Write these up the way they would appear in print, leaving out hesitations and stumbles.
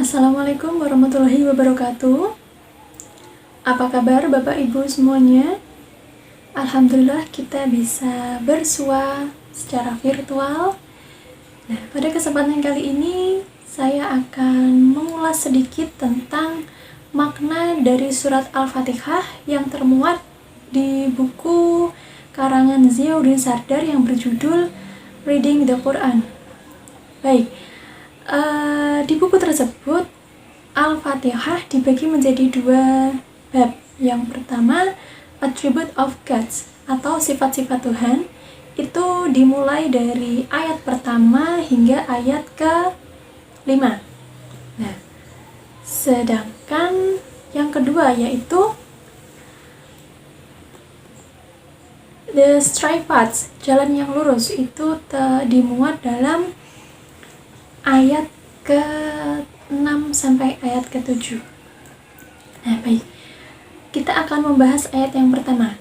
Assalamualaikum warahmatullahi wabarakatuh. Apa kabar Bapak Ibu semuanya? Alhamdulillah kita bisa bersua secara virtual. Nah, pada kesempatan kali ini saya akan mengulas sedikit tentang makna dari surat Al-Fatihah yang termuat di buku karangan Ziauddin Sardar yang berjudul Reading the Quran. Baik, di buku tersebut Al-Fatihah dibagi menjadi dua bab. Yang pertama, Attribute of Gods atau sifat-sifat Tuhan. Itu dimulai dari ayat pertama hingga ayat ke-5. Nah, sedangkan yang kedua yaitu The Straight Paths, jalan yang lurus, itu dimuat dalam ayat ke-6 sampai ayat ke-7. Nah, baik. Kita akan membahas ayat yang pertama.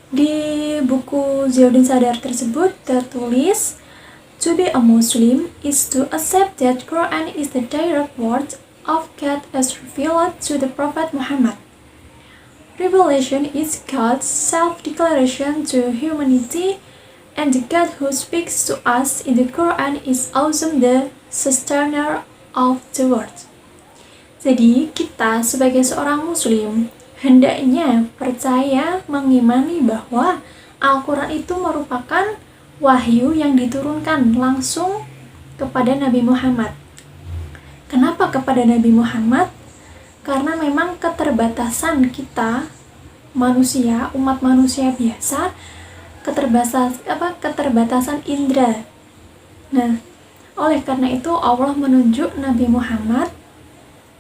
Di buku Ziauddin Sardar tersebut tertulis, "To be a Muslim is to accept that Quran is the direct word of God as revealed to the Prophet Muhammad. Revelation is God's self-declaration to humanity, and the God who speaks to us in the Quran is also the sustainer of the world." Jadi, kita sebagai seorang muslim hendaknya percaya, mengimani bahwa Al-Quran itu merupakan wahyu yang diturunkan langsung kepada Nabi Muhammad. Kenapa kepada Nabi Muhammad? Karena memang keterbatasan kita, manusia, umat manusia biasa, keterbatasan indera. Nah, oleh karena itu Allah menunjuk Nabi Muhammad,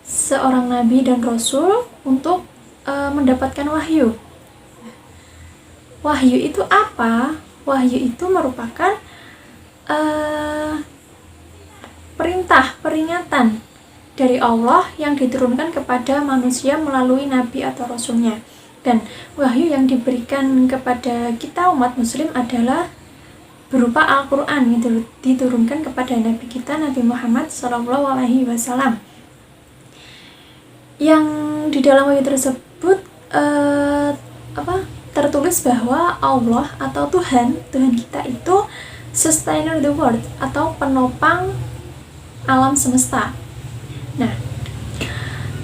seorang nabi dan rasul, untuk mendapatkan wahyu. Wahyu itu apa? Wahyu itu merupakan perintah, peringatan dari Allah yang diturunkan kepada manusia melalui nabi atau rasulnya. Dan wahyu yang diberikan kepada kita umat muslim adalah berupa Al-Quran yang diturunkan kepada Nabi kita, Nabi Muhammad SAW. Yang di dalam wahyu tersebut tertulis bahwa Allah atau Tuhan kita itu sustainer the world atau penopang alam semesta. Nah,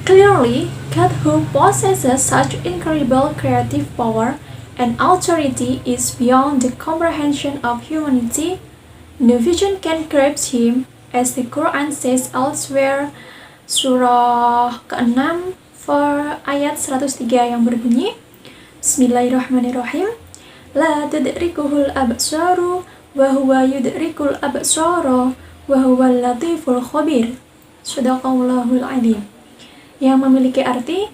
clearly, God who possesses such incredible creative power and authority is beyond the comprehension of humanity. No vision can grasp him, as the Quran says elsewhere, surah ke-6 ayat 103 yang berbunyi, Bismillahirrahmanirrahim, La tudrikuhul absaru wa huwa yudrikul absara wa huwal latiful khabir. Shadaqallahul adzim. Yang memiliki arti,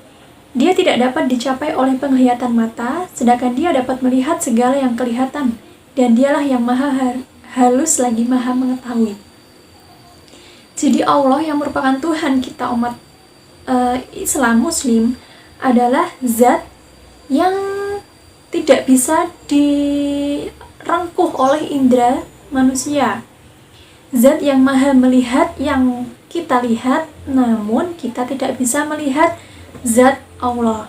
dia tidak dapat dicapai oleh penglihatan mata, sedangkan dia dapat melihat segala yang kelihatan, dan dialah yang maha halus lagi maha mengetahui. Jadi Allah yang merupakan Tuhan kita umat Islam Muslim adalah zat yang tidak bisa direngkuh oleh indera manusia. Zat yang maha melihat yang kita lihat, namun kita tidak bisa melihat zat Allah.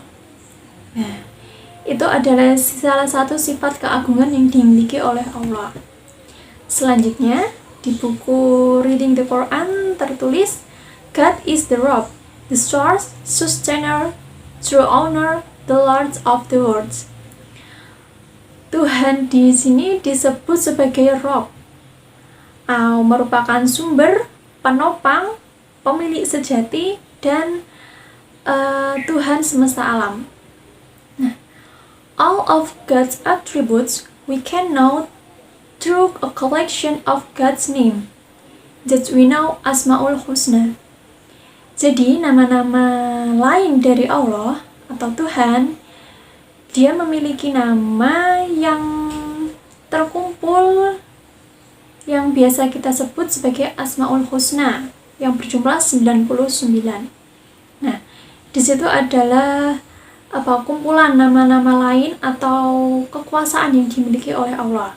Nah, itu adalah salah satu sifat keagungan yang dimiliki oleh Allah. Selanjutnya, di buku Reading the Quran tertulis, God is the Rob, the source, sustainer, true owner, the Lord of the worlds. Tuhan di sini disebut sebagai Rob, merupakan sumber, penopang, pemilik sejati, dan Tuhan semesta alam. Nah, all of God's attributes we can know through a collection of God's name that we know Asmaul Husna. Jadi nama-nama lain dari Allah atau Tuhan, dia memiliki nama yang terkumpul yang biasa kita sebut sebagai Asmaul Husna yang berjumlah 99. Nah, di situ adalah kumpulan nama-nama lain atau kekuasaan yang dimiliki oleh Allah.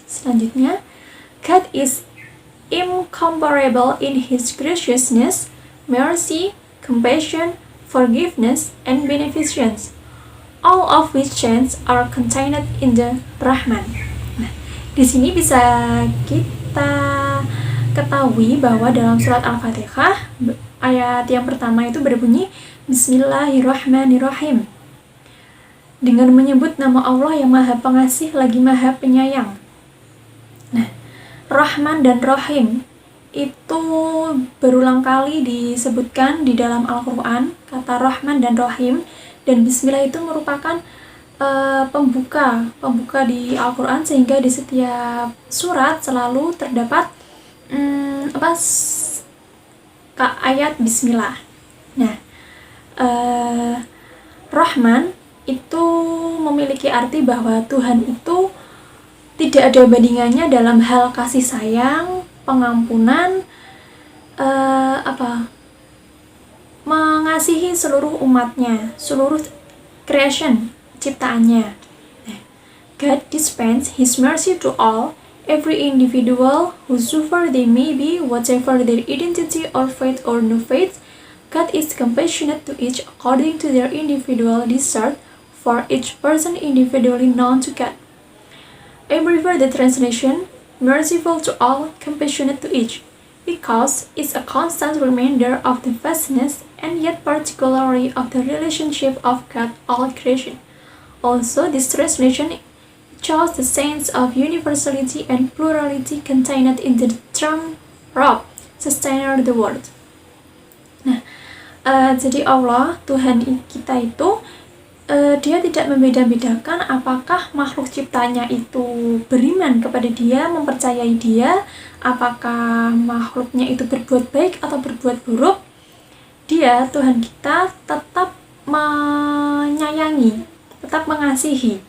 Selanjutnya, God is incomparable in His graciousness, mercy, compassion, forgiveness, and beneficence, all of which chains are contained in the Rahman. Nah, di sini bisa kita ketahui bahwa dalam surat Al-Fatihah ayat yang pertama itu berbunyi Bismillahirrahmanirrahim, dengan menyebut nama Allah yang Maha Pengasih lagi Maha Penyayang. Nah, Rahman dan Rahim itu berulang kali disebutkan di dalam Al-Quran, kata Rahman dan Rahim, dan Bismillah itu merupakan pembuka di Al-Quran, sehingga di setiap surat selalu terdapat ayat Bismillah. Nah, Rahman itu memiliki arti bahwa Tuhan itu tidak ada bandingannya dalam hal kasih sayang, pengampunan, mengasihi seluruh umatnya, seluruh creation, ciptaannya. God dispense His mercy to all, every individual, whosoever they may be, whatever their identity or faith or no faith. God is compassionate to each according to their individual desert, for each person individually known to God. I prefer the translation, merciful to all, compassionate to each, because it's a constant reminder of the vastness and yet particularly of the relationship of God all creation. Also, this translation shows the sense of universality and plurality contained in the term Rabb, sustainer of the world. Nah, jadi Allah, Tuhan kita itu Dia tidak membeda-bedakan apakah makhluk ciptanya itu beriman kepada Dia, mempercayai Dia, apakah makhluknya itu berbuat baik atau berbuat buruk. Dia, Tuhan kita, tetap menyayangi, tetap mengasihi.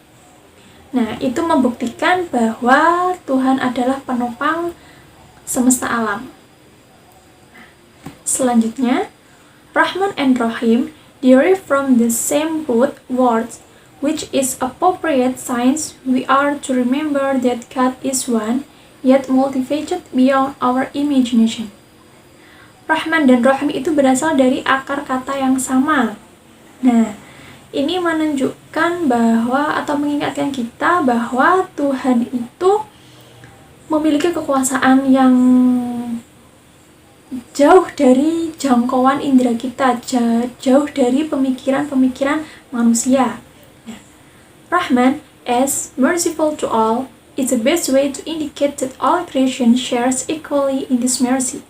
Nah, itu membuktikan bahwa Tuhan adalah penopang semesta alam. Selanjutnya, Rahman and Rahim derive from the same root words, which is appropriate since we are to remember that God is one, yet multifaceted beyond our imagination. Rahman dan Rahim itu berasal dari akar kata yang sama. Nah, ini menunjukkan bahwa atau mengingatkan kita bahwa Tuhan itu memiliki kekuasaan yang jauh dari jangkauan indera kita, jauh dari pemikiran-pemikiran manusia. Nah, Rahman, as merciful to all, is the best way to indicate that all creation shares equally in this mercy,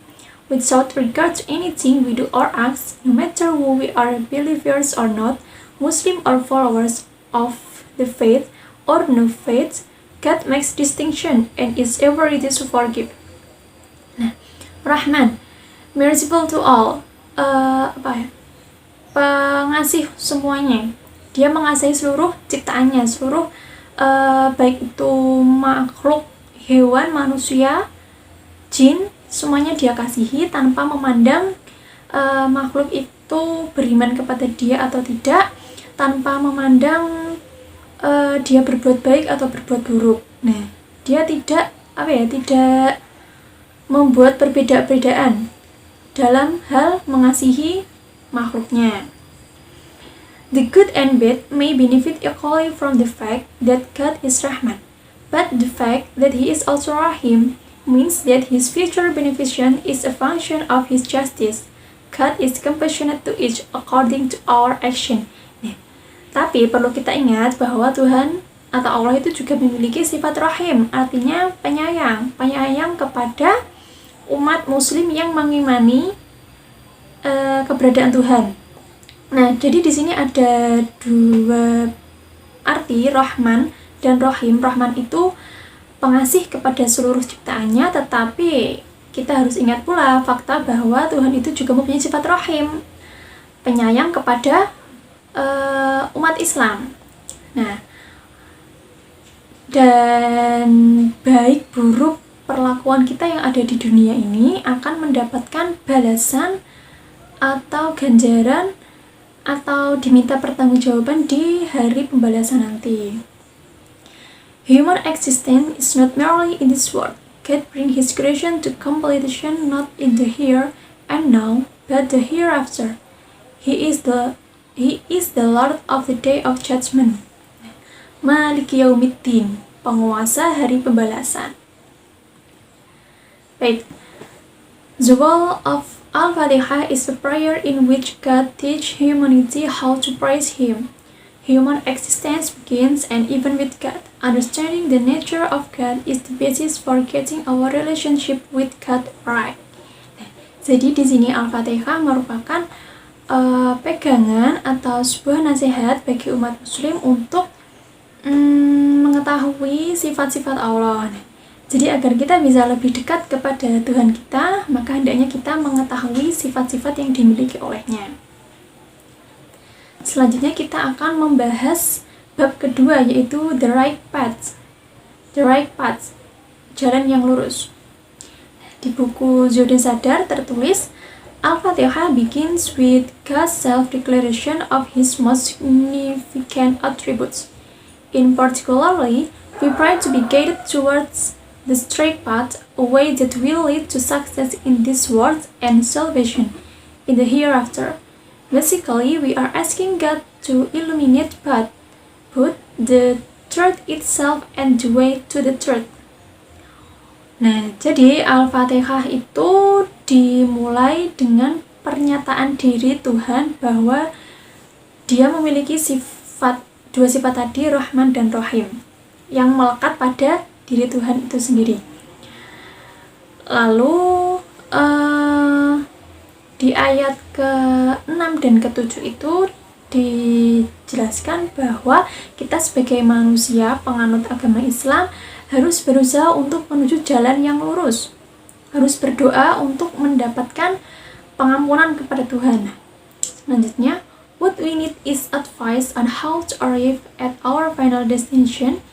without regard to anything we do or act, no matter who we are, believers or not, Muslim or followers of the faith or no faith. God makes distinction and is ever ready to forgive. Nah, Rahman, merciful to all, pengasih semuanya. Dia mengasihi seluruh ciptaannya, seluruh baik itu makhluk, hewan, manusia, jin, semuanya Dia kasihi tanpa memandang makhluk itu beriman kepada Dia atau tidak, tanpa memandang dia berbuat baik atau berbuat buruk. Nah, Dia tidak tidak membuat perbedaan dalam hal mengasihi makhluknya. The good and bad may benefit equally from the fact that God is Rahman, but the fact that He is also Rahim means that His future beneficence is a function of His justice. God is compassionate to each according to our action. Nah, tapi perlu kita ingat bahwa Tuhan atau Allah itu juga memiliki sifat Rahim, artinya penyayang kepada umat muslim yang mengimani keberadaan Tuhan. Nah, jadi di sini ada dua arti, Rahman dan Rahim. Rahman itu pengasih kepada seluruh ciptaannya, tetapi kita harus ingat pula fakta bahwa Tuhan itu juga mempunyai sifat Rahim, penyayang kepada umat Islam. Nah, dan baik buruk perlakuan kita yang ada di dunia ini akan mendapatkan balasan atau ganjaran atau diminta pertanggungjawaban di hari pembalasan nanti. Human existence is not merely in this world. God bring His creation to completion not in the here and now, but the hereafter. He is the Lord of the day of judgment. Maliki yaumiddin, penguasa hari pembalasan. Baik. The wall of Al-Fatihah is a prayer in which God teaches humanity how to praise Him. Human existence begins and even with God. Understanding the nature of God is the basis for getting our relationship with God right. Jadi di sini Al-Fatihah merupakan pegangan atau sebuah nasihat bagi umat Muslim untuk mengetahui sifat-sifat Allah. Jadi agar kita bisa lebih dekat kepada Tuhan kita, maka hendaknya kita mengetahui sifat-sifat yang dimiliki olehnya. Selanjutnya kita akan membahas bab kedua, yaitu the right path, jalan yang lurus. Di buku Zuhud dan Sadar tertulis, Al-Fatihah begins with God's self-declaration of His most significant attributes. In particularly, we pray to be guided towards the straight path, a way that will lead to success in this world and salvation in the hereafter. Basically, we are asking God to illuminate both the truth itself and the way to the truth. Nah, jadi Al-Fatihah itu dimulai dengan pernyataan diri Tuhan bahwa Dia memiliki dua sifat tadi, Rahman dan Rahim, yang melekat pada diri Tuhan itu sendiri. Lalu di ayat ke-6 dan ke-7 itu dijelaskan bahwa kita sebagai manusia penganut agama Islam harus berusaha untuk menuju jalan yang lurus, harus berdoa untuk mendapatkan pengampunan kepada Tuhan. Selanjutnya, what we need is advice on how to arrive at our final destination,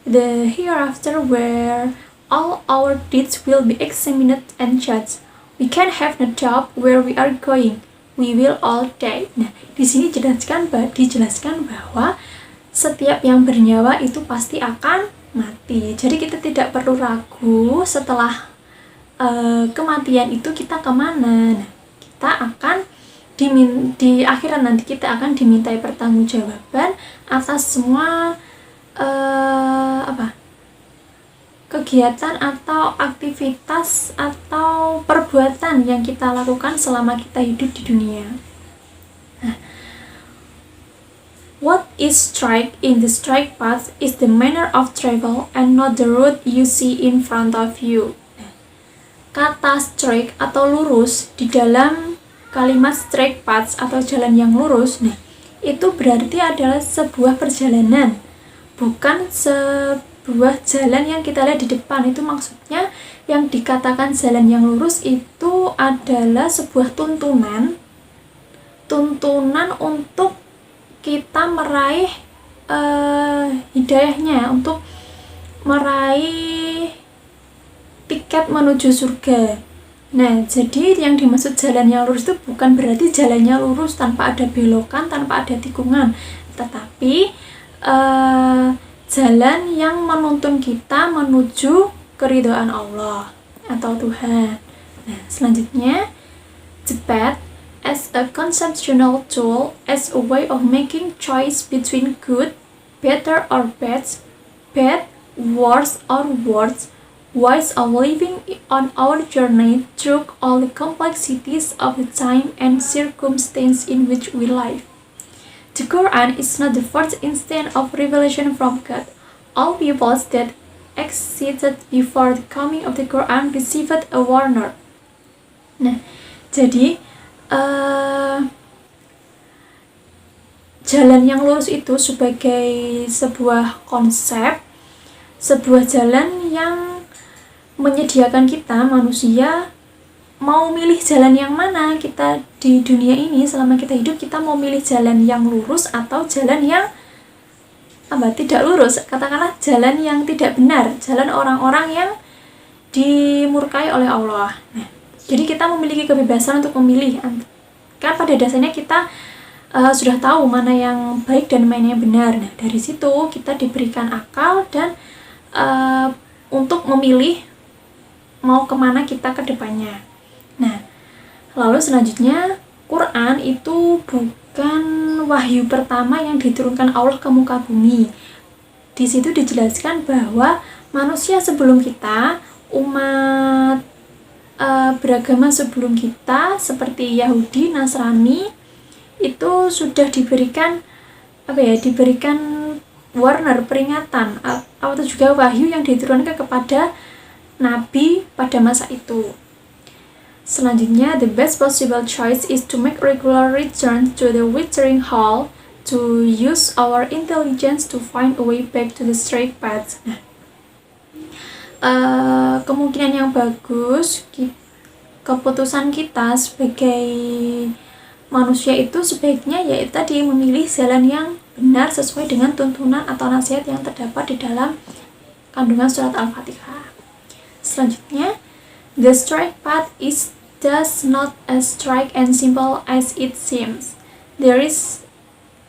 the hereafter, where all our deeds will be examined and judged. We can have no doubt where we are going. We will all die. Nah, di sini dijelaskan bahwa setiap yang bernyawa itu pasti akan mati. Jadi kita tidak perlu ragu setelah kematian itu kita kemana. Nah, kita akan di akhirat nanti kita akan dimintai pertanggungjawaban atas semua kegiatan atau aktivitas atau perbuatan yang kita lakukan selama kita hidup di dunia. Nah, what is straight in the straight path is the manner of travel and not the road you see in front of you. Kata straight atau lurus di dalam kalimat straight path atau jalan yang lurus, nah, itu berarti adalah sebuah perjalanan, bukan sebuah jalan yang kita lihat di depan. Itu maksudnya yang dikatakan jalan yang lurus itu adalah sebuah tuntunan untuk kita meraih hidayahnya, untuk meraih tiket menuju surga. Nah, jadi yang dimaksud jalan yang lurus itu bukan berarti jalannya lurus tanpa ada belokan, tanpa ada tikungan, tetapi jalan yang menuntun kita menuju keridhaan Allah atau Tuhan. Nah, selanjutnya, the path as a conceptual tool, as a way of making choice between good, better or bad, worse or worse, ways of living on our journey through all the complexities of the time and circumstance in which we live. The Quran is not the first instance of revelation from God. All peoples that existed before the coming of the Quran received a warner. Nah, jadi jalan yang lurus itu sebagai sebuah konsep, sebuah jalan yang menyediakan kita manusia mau milih jalan yang mana. Kita di dunia ini selama kita hidup, kita mau milih jalan yang lurus atau jalan yang tidak lurus, katakanlah jalan yang tidak benar, jalan orang-orang yang dimurkai oleh Allah. Nah, jadi kita memiliki kebebasan untuk memilih. Kan pada dasarnya kita sudah tahu mana yang baik dan mana yang benar. Nah, dari situ kita diberikan akal dan untuk memilih mau kemana kita ke depannya. Nah, lalu selanjutnya, Quran itu bukan wahyu pertama yang diturunkan Allah ke muka bumi. Di situ dijelaskan bahwa manusia sebelum kita, umat beragama sebelum kita seperti Yahudi, Nasrani itu sudah diberikan warner, peringatan atau juga wahyu yang diturunkan kepada nabi pada masa itu. Selanjutnya, the best possible choice is to make regular returns to the withdrawing hall to use our intelligence to find a way back to the straight path. Nah, kemungkinan yang bagus, keputusan kita sebagai manusia itu sebaiknya yaitu tadi memilih jalan yang benar sesuai dengan tuntunan atau nasihat yang terdapat di dalam kandungan surat Al-Fatihah. Selanjutnya, the straight path is thus not as straight and simple as it seems. There is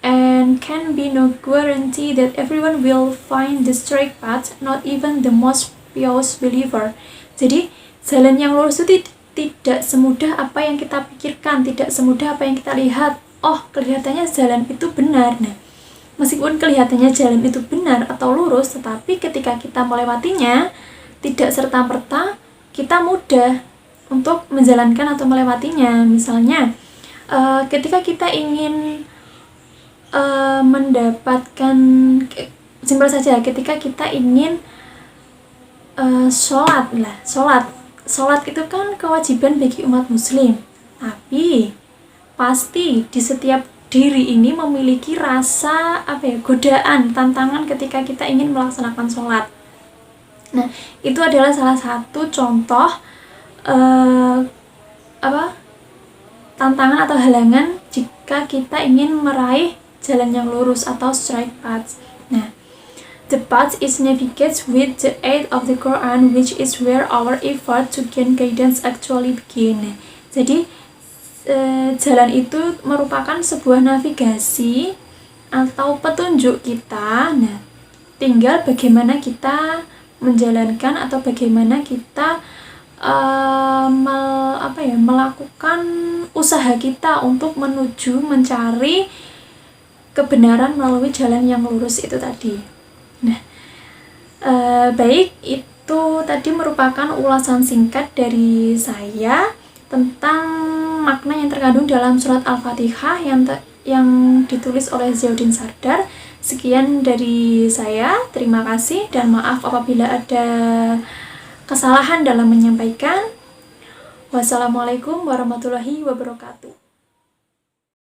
and can be no guarantee that everyone will find the straight path, not even the most pious believer. Jadi, jalan yang lurus itu tidak semudah apa yang kita pikirkan, tidak semudah apa yang kita lihat. Oh, kelihatannya jalan itu benar. Nah, meskipun kelihatannya jalan itu benar atau lurus, tetapi ketika kita melewatinya, tidak serta-merta kita mudah untuk menjalankan atau melewatinya. Misalnya, ketika kita ingin mendapatkan, simpel saja, ketika kita ingin sholat itu kan kewajiban bagi umat muslim, tapi pasti di setiap diri ini memiliki rasa godaan, tantangan ketika kita ingin melaksanakan sholat. Nah, itu adalah salah satu contoh tantangan atau halangan jika kita ingin meraih jalan yang lurus atau straight path. Nah, the path is navigated with the aid of the Quran, which is where our effort to gain guidance actually begin. Jadi, jalan itu merupakan sebuah navigasi atau petunjuk kita. Nah, tinggal bagaimana kita menjalankan atau bagaimana kita melakukan usaha kita untuk mencari kebenaran melalui jalan yang lurus itu tadi. Nah, baik, itu tadi merupakan ulasan singkat dari saya tentang makna yang terkandung dalam surat Al-Fatihah yang ditulis oleh Ziyauddin Sardar. Sekian dari saya, terima kasih dan maaf apabila ada kesalahan dalam menyampaikan. Wassalamualaikum warahmatullahi wabarakatuh.